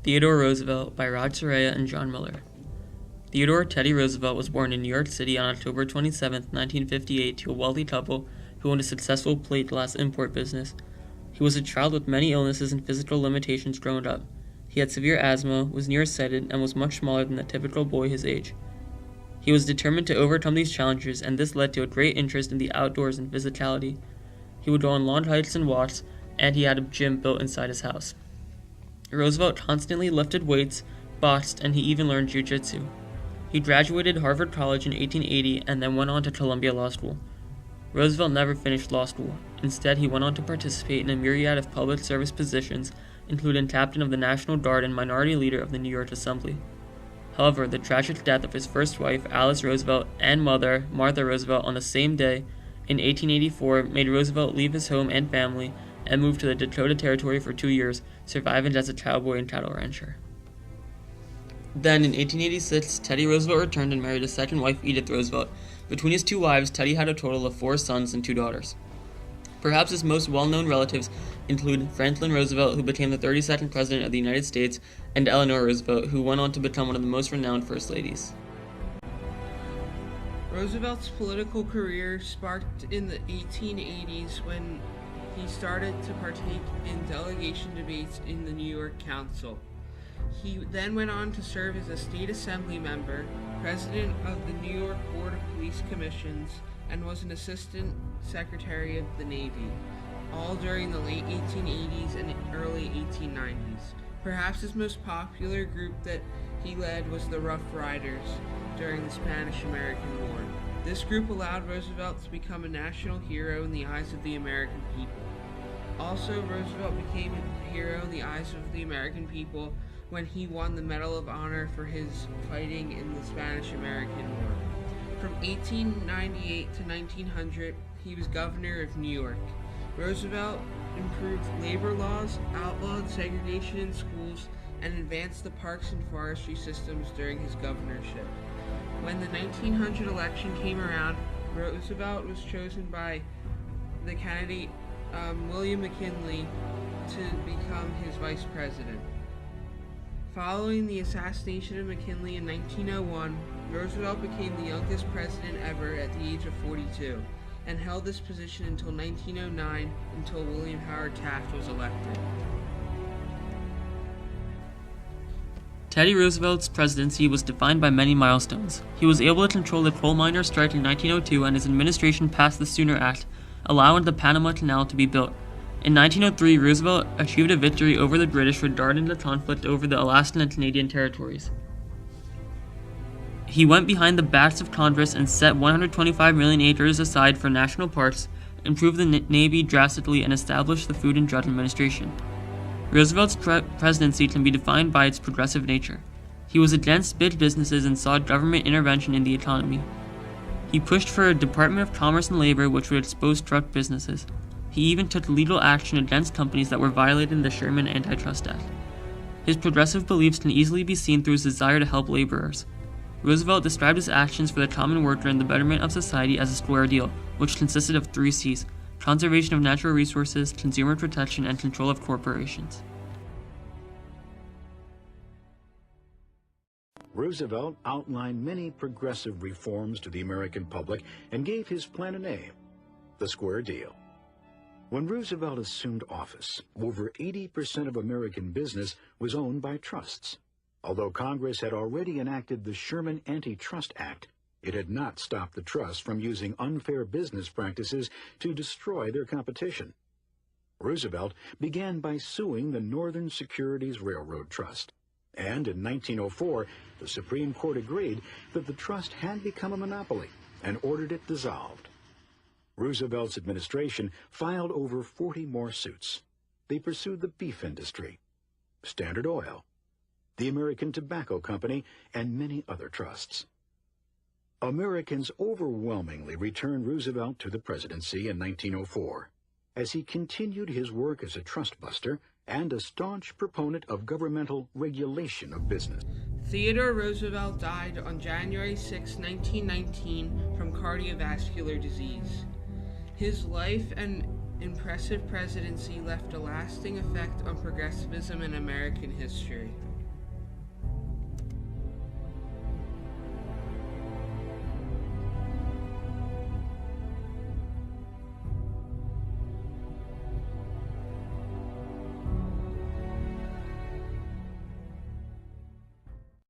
Theodore Roosevelt by Rod Saraiya and John Miller. Theodore Teddy Roosevelt was born in New York City on October 27, 1958, to a wealthy couple who owned a successful plate glass import business. He was a child with many illnesses and physical limitations growing up. He had severe asthma, was nearsighted, and was much smaller than the typical boy his age. He was determined to overcome these challenges, and this led to a great interest in the outdoors and physicality. He would go on long hikes and walks, and he had a gym built inside his house. Roosevelt constantly lifted weights, boxed, and he even learned jiu-jitsu. He graduated Harvard College in 1880 and then went on to Columbia Law School. Roosevelt never finished law school. Instead, he went on to participate in a myriad of public service positions, including captain of the National Guard and minority leader of the New York Assembly. However, the tragic death of his first wife, Alice Roosevelt, and mother, Martha Roosevelt, on the same day, in 1884, made Roosevelt leave his home and family and moved to the Dakota Territory for 2 years, surviving as a cowboy and cattle rancher. Then, in 1886, Teddy Roosevelt returned and married his second wife, Edith Roosevelt. Between his 2 wives, Teddy had a total of 4 sons and 2 daughters. Perhaps his most well-known relatives include Franklin Roosevelt, who became the 32nd President of the United States, and Eleanor Roosevelt, who went on to become one of the most renowned First Ladies. Roosevelt's political career sparked in the 1880s when he started to partake in delegation debates in the New York Council. He then went on to serve as a state assembly member, president of the New York Board of Police Commissions, and was an assistant secretary of the Navy, all during the late 1880s and early 1890s. Perhaps his most popular group that he led was the Rough Riders during the Spanish-American War. This group allowed Roosevelt to become a national hero in the eyes of the American people. Also, Roosevelt became a hero in the eyes of the American people when he won the Medal of Honor for his fighting in the Spanish-American War. From 1898 to 1900, he was governor of New York. Roosevelt improved labor laws, outlawed segregation in schools, and advanced the parks and forestry systems during his governorship. When the 1900 election came around, Roosevelt was chosen by the candidate William McKinley to become his vice president. Following the assassination of McKinley in 1901, Roosevelt became the youngest president ever at the age of 42, and held this position until 1909, until William Howard Taft was elected. Teddy Roosevelt's presidency was defined by many milestones. He was able to control the coal miners' strike in 1902, and his administration passed the Sooner Act, allowing the Panama Canal to be built. In 1903, Roosevelt achieved a victory over the British regarding the conflict over the Alaskan and Canadian territories. He went behind the backs of Congress and set 125 million acres aside for national parks, improved the Navy drastically, and established the Food and Drug Administration. Roosevelt's presidency can be defined by its progressive nature. He was against big businesses and saw government intervention in the economy. He pushed for a Department of Commerce and Labor which would expose drug businesses. He even took legal action against companies that were violating the Sherman Antitrust Act. His progressive beliefs can easily be seen through his desire to help laborers. Roosevelt described his actions for the common worker and the betterment of society as a square deal, which consisted of 3 C's: conservation of natural resources, consumer protection, and control of corporations. Roosevelt outlined many progressive reforms to the American public and gave his plan a name: the Square Deal. When Roosevelt assumed office, over 80% of American business was owned by trusts. Although Congress had already enacted the Sherman Antitrust Act, it had not stopped the trusts from using unfair business practices to destroy their competition. Roosevelt began by suing the Northern Securities Railroad Trust. And in 1904, the Supreme Court agreed that the trust had become a monopoly and ordered it dissolved. Roosevelt's administration filed over 40 more suits. They pursued the beef industry, Standard Oil, the American Tobacco Company, and many other trusts. Americans overwhelmingly returned Roosevelt to the presidency in 1904, as he continued his work as a trust buster and a staunch proponent of governmental regulation of business. Theodore Roosevelt died on January 6, 1919, from cardiovascular disease. His life and impressive presidency left a lasting effect on progressivism in American history.